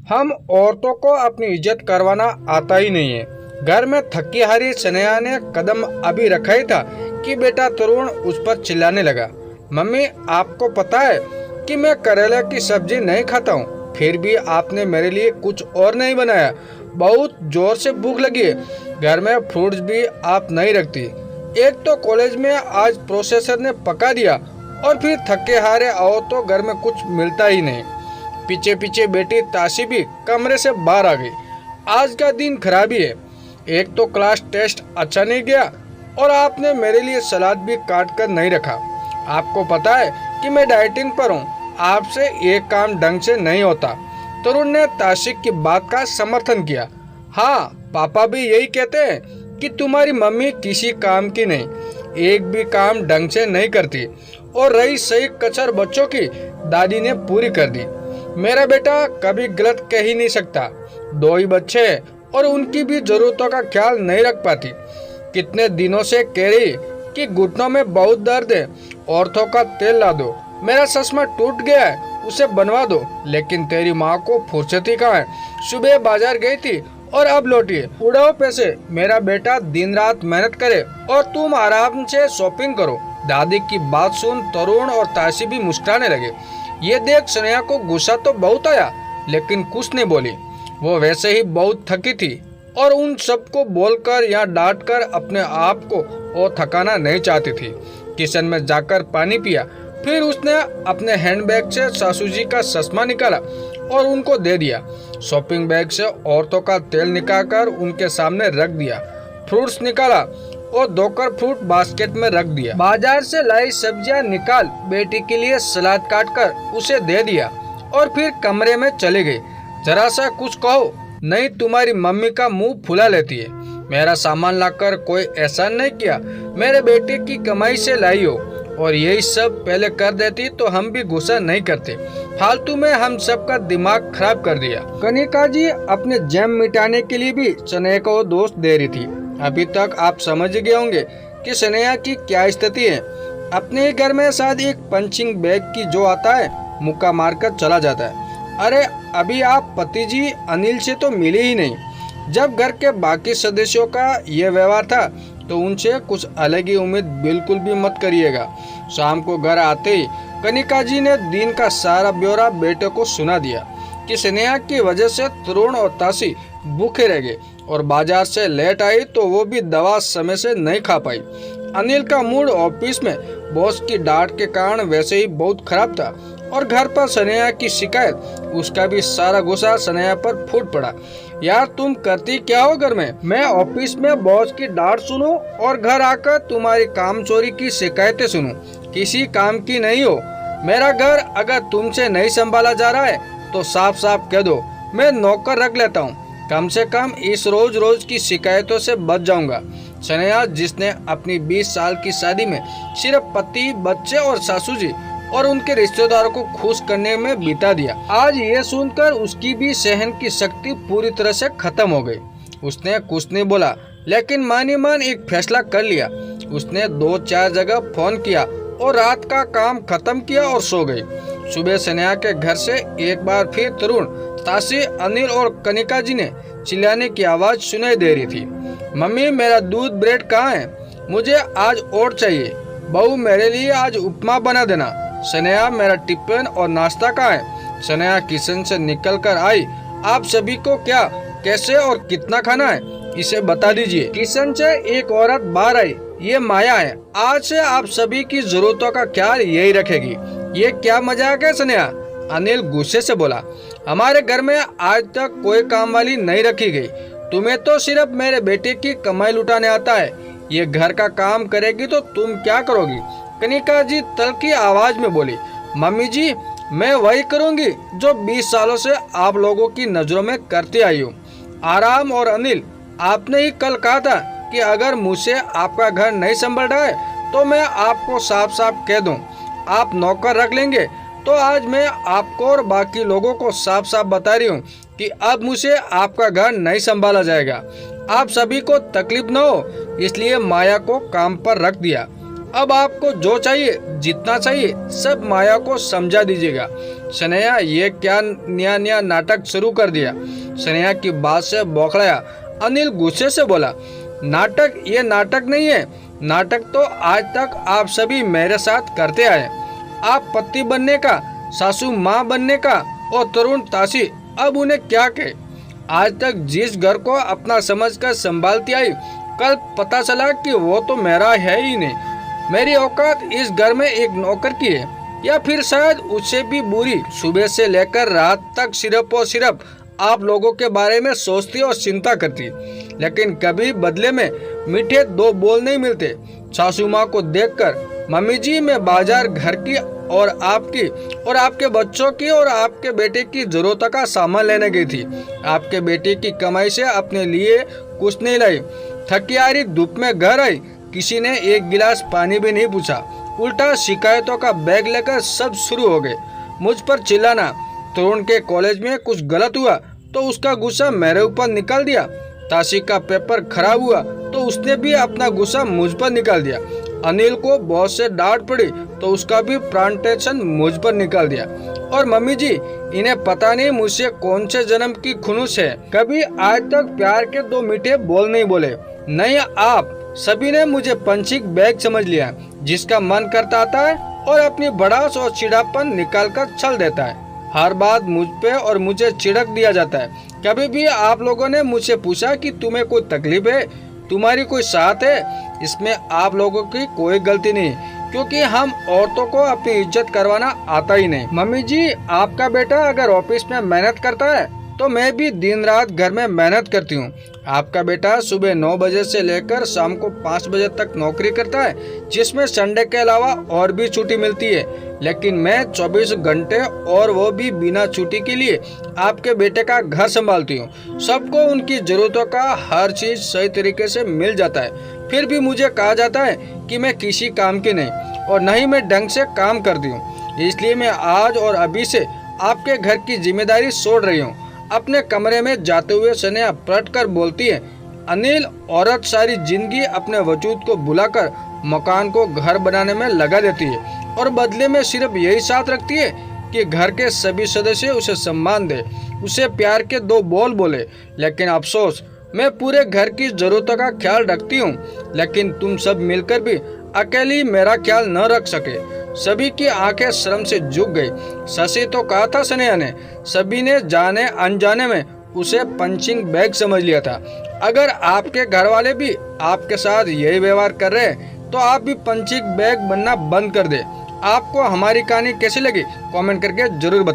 हम औरतों को अपनी इज्जत करवाना आता ही नहीं है। घर में थकी हारी सनेहा ने कदम अभी रखा ही था कि बेटा तरुण उस पर चिल्लाने लगा। मम्मी, आपको पता है कि मैं करेले की सब्जी नहीं खाता हूँ, फिर भी आपने मेरे लिए कुछ और नहीं बनाया। बहुत जोर से भूख लगी है। घर में फ्रूट्स भी आप नहीं रखती। एक तो कॉलेज में आज प्रोफेसर ने पका दिया और फिर थके हारे आओ तो घर में कुछ मिलता ही नहीं। पीछे पीछे बेटी ताशी भी कमरे से बाहर आ गई। आज का दिन खराब ही है। एक तो क्लास टेस्ट अच्छा नहीं गया और आपने मेरे लिए सलाद भी काट कर नहीं रखा। आपको पता है कि मैं डाइटिंग पर हूँ, आपसे एक काम ढंग से नहीं होता। तरुण ने ताशिक की बात का समर्थन किया। हाँ, पापा भी यही कहते हैं कि तुम्हारी मम्मी किसी काम की नहीं, एक भी काम ढंग से नहीं करती। और रही सही कचर बच्चों की, दादी ने पूरी कर दी। मेरा बेटा कभी गलत कह ही नहीं सकता। दो ही बच्चे हैं और उनकी भी जरूरतों का ख्याल नहीं रख पाती। कितने दिनों से कह रही कि घुटनों में बहुत दर्द है, औरतों का तेल ला दो। मेरा चश्मा टूट गया है, उसे बनवा दो। लेकिन तेरी माँ को फुर्सत ही कहाँ है। सुबह बाजार गई थी और अब लौटी है। उड़ाओ पैसे। मेरा बेटा दिन रात मेहनत करे और तुम आराम से शॉपिंग करो। दादी की बात सुन तरुण और ताशी भी मुस्कुराने लगे। ये देख स्नेहा को गुस्सा तो बहुत आया, लेकिन कुछ नहीं बोली। वो वैसे ही बहुत थकी थी और उन सबको बोलकर या डांटकर अपने आप को और थकाना नहीं चाहती थी। किचन में जाकर पानी पिया, फिर उसने अपने हैंडबैग से सासू जी का चश्मा निकाला और उनको दे दिया। शॉपिंग बैग से औरतों का तेल निकालकर उनके सामने रख दिया। फ्रूट्स निकाला और धोकर फ्रूट बास्केट में रख दिया। बाजार से लाई सब्जियां निकाल बेटी के लिए सलाद काटकर उसे दे दिया और फिर कमरे में चले गए। जरा सा कुछ कहो, नहीं तुम्हारी मम्मी का मुंह फुला लेती है। मेरा सामान लाकर कोई एहसान नहीं किया। मेरे बेटे की कमाई से लाई हो और यही सब पहले कर देती तो हम भी गुस्सा नहीं करते। फालतू में हम सबका दिमाग खराब कर दिया। कनिका जी अपने जैम मिटाने के लिए भी स्नेहा को दोस्त दे रही थी। अभी तक आप समझ गए होंगे कि स्नेहा की क्या स्थिति है। अपने घर में शायद एक पंचिंग बैग की जो आता है मुक्का मारकर चला जाता है। अरे अभी आप पति जी अनिल से तो मिले ही नहीं। जब घर के बाकी सदस्यों का ये व्यवहार था तो उनसे कुछ अलग ही उम्मीद बिल्कुल भी मत करिएगा। शाम को घर आते ही कनिका जी ने दिन का सारा ब्यौरा बेटे को सुना दिया कि स्नेहा की वजह से तरुण और ताशी भूखे रह गए और बाजार से लेट आई तो वो भी दवा समय से नहीं खा पाई। अनिल का मूड ऑफिस में बॉस की डांट के कारण वैसे ही बहुत खराब था और घर पर स्नेहा की शिकायत, उसका भी सारा गुस्सा स्नेहा पर फूट पड़ा। यार तुम करती क्या हो घर में? मैं ऑफिस में बॉस की डांट सुनूं और घर आकर तुम्हारी काम चोरी की शिकायतें सुनूं। किसी काम की नहीं हो। मेरा घर अगर तुमसे नहीं संभाला जा रहा है तो साफ साफ कह दो, मैं नौकर रख लेता हूँ। कम से कम इस रोज रोज की शिकायतों से बच जाऊंगा। स्नेहा जिसने अपनी 20 साल की शादी में सिर्फ पति, बच्चे और सासू जी और उनके रिश्तेदारों को खुश करने में बिता दिया, आज ये सुनकर उसकी भी सहन की शक्ति पूरी तरह से खत्म हो गई। उसने कुछ नहीं बोला, लेकिन मान ही मान एक फैसला कर लिया। उसने 2-4 जगह फोन किया और रात का काम खत्म किया और सो गई। सुबह स्नेहा के घर से एक बार फिर तरुण, ताशी, अनिल और कनिका जी ने चिल्लाने की आवाज सुनाई दे रही थी। मम्मी मेरा दूध ब्रेड कहाँ है? मुझे आज ओट चाहिए। बहू मेरे लिए आज उपमा बना देना। स्नेहा मेरा टिफिन और नाश्ता कहाँ है? स्नेहा किचन से निकल कर आई। आप सभी को क्या, कैसे और कितना खाना है इसे बता दीजिए। किचन से एक औरत बाहर आई। ये माया है, आज से आप सभी की जरूरतों का ख्याल यही रखेगी। ये क्या मजाक है स्नेहा? अनिल गुस्से से बोला। हमारे घर में आज तक कोई काम वाली नहीं रखी गई। तुम्हें तो सिर्फ मेरे बेटे की कमाई लुटाने आता है। ये घर का काम करेगी तो तुम क्या करोगी? कनिका जी तल्खी आवाज में बोली। मम्मी जी मैं वही करूंगी जो 20 सालों से आप लोगों की नजरों में करती आई हूँ, आराम। और अनिल आपने ही कल कहा था कि अगर मुझसे आपका घर नहीं संभल रहा है तो मैं आपको साफ साफ कह दूं आप नौकर रख लेंगे। तो आज मैं आपको और बाकी लोगों को साफ साफ बता रही हूँ कि अब मुझे आपका घर नहीं संभाला जाएगा। आप सभी को तकलीफ न हो इसलिए माया को काम पर रख दिया। अब आपको जो चाहिए, जितना चाहिए, सब माया को समझा दीजिएगा। स्नेहा ये क्या नया नया नाटक शुरू कर दिया। स्नेहा की बात से बौखलाया अनिल गुस्से से बोला, नाटक ये नाटक नहीं है। नाटक तो आज तक आप सभी मेरे साथ करते आए। आप पति बनने का, सासू माँ बनने का और तरुण ताशी अब उन्हें क्या कहे। आज तक जिस घर को अपना समझकर संभालती आई, कल पता चला कि वो तो मेरा है ही नहीं। मेरी औकात इस घर में एक नौकर की है, या फिर शायद उससे भी बुरी। सुबह से लेकर रात तक सिर्फ और सिर्फ आप लोगों के बारे में सोचती और चिंता करती, लेकिन कभी बदले में मीठे दो बोल नहीं मिलते। सासू माँ को देखकर मम्मी जी मैं बाजार घर की और आपकी और आपके बच्चों की और आपके बेटे की जरूरतों का सामान लेने गई थी। आपके बेटे की कमाई से अपने लिए कुछ नहीं लाई। थकी हारी धूप में घर आई, किसी ने एक गिलास पानी भी नहीं पूछा। उल्टा शिकायतों का बैग लेकर सब शुरू हो गए। मुझ पर चिल्लाना। तरुण के कॉलेज में कुछ गलत हुआ तो उसका गुस्सा मेरे ऊपर निकाल दिया। ताशी का पेपर खराब हुआ तो उसने भी अपना गुस्सा मुझ पर निकाल दिया। अनिल को बॉस से डांट पड़ी तो उसका भी फ्रस्ट्रेशन मुझ पर निकाल दिया। और मम्मी जी, इन्हें पता नहीं मुझसे कौन से जन्म की खुनुस है। कभी आज तक प्यार के दो मीठे बोल नहीं बोले। नहीं, आप सभी ने मुझे पंचिंग बैग समझ लिया, जिसका मन करता आता है और अपनी भड़ास और चिड़ापन निकाल कर चल देता है। हर बात मुझ पे और मुझे चिढ़क दिया जाता है। कभी भी आप लोगों ने मुझसे पूछा कि तुम्हें कोई तकलीफ है, तुम्हारी कोई साथ है? इसमें आप लोगों की कोई गलती नहीं, क्योंकि हम औरतों को अपनी इज्जत करवाना आता ही नहीं। मम्मी जी, आपका बेटा अगर ऑफिस में मेहनत करता है तो मैं भी दिन रात घर में मेहनत करती हूँ। आपका बेटा सुबह 9 बजे से लेकर शाम को 5 बजे तक नौकरी करता है, जिसमें संडे के अलावा और भी छुट्टी मिलती है, लेकिन मैं 24 घंटे और वो भी बिना छुट्टी के लिए आपके बेटे का घर संभालती हूँ। सबको उनकी जरूरतों का हर चीज सही तरीके से मिल जाता है, फिर भी मुझे कहा जाता है कि मैं किसी काम की नहीं और न ही मैं ढंग से काम करती हूँ। इसलिए मैं आज और अभी से आपके घर की जिम्मेदारी छोड़ रही हूँ। अपने कमरे में जाते हुए स्नेहा पलट कर बोलती है, अनिल, औरत सारी जिंदगी अपने वजूद को भुलाकर मकान को घर बनाने में लगा देती है और बदले में सिर्फ यही साथ रखती है कि घर के सभी सदस्य उसे सम्मान दे, उसे प्यार के दो बोल बोले। लेकिन अफसोस, मैं पूरे घर की जरूरतों का ख्याल रखती हूँ, लेकिन तुम सब मिलकर भी अकेली मेरा ख्याल न रख सके। सभी की आंखें शर्म से झुक गई। शशि तो कहा था स्नेहा ने, सभी ने जाने अनजाने में उसे पंचिंग बैग समझ लिया था। अगर आपके घर वाले भी आपके साथ यही व्यवहार कर रहे हैं तो आप भी पंचिंग बैग बनना बंद कर दे। आपको हमारी कहानी कैसी लगी कमेंट करके जरूर बताएं।